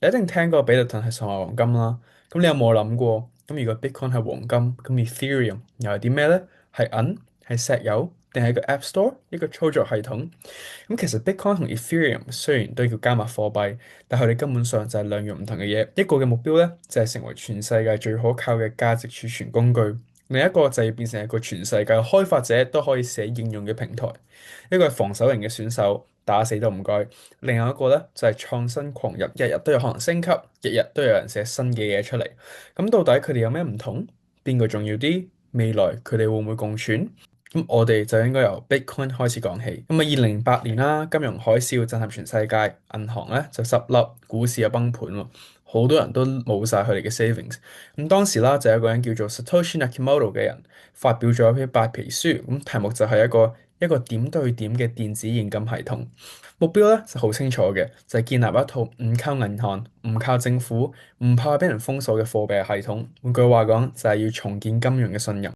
你一定聽過比特幣係數碼黃金啦。咁你有冇諗過？咁如果 Bitcoin 係黃金，咁 Ethereum 又係啲咩咧？係銀，係石油，定係個 App Store 一個操作系統？咁其實 Bitcoin 同 Ethereum 雖然都叫加密貨幣，但係佢哋根本上就係兩樣唔同嘅嘢。一個嘅目標咧就係成為全世界最可靠嘅價值儲存工具，另一個就要變成一個全世界開發者都可以寫應用嘅平台。一個係防守型嘅選手，打死都唔該；另外一個咧就係創新狂人，日日都有可能升級，日日都有人寫新嘅嘢出嚟。咁到底佢哋有咩唔同？邊個重要啲？未來佢哋會唔會共存？咁我哋就應該由 Bitcoin 開始講起。咁啊，2008年啦，金融海嘯震撼全世界，銀行咧就濕笠，股市又崩盤喎，好多人都冇晒佢哋嘅 savings。咁當時啦，就有一個人叫做 Satoshi Nakamoto 嘅人發表咗一篇白皮書，咁題目就係一個點對點嘅電子現金系統。目標咧就好清楚嘅，就係建立一套唔靠銀行、唔靠政府、唔怕俾人封鎖嘅貨幣系統。換句話講，就係要重建金融嘅信任。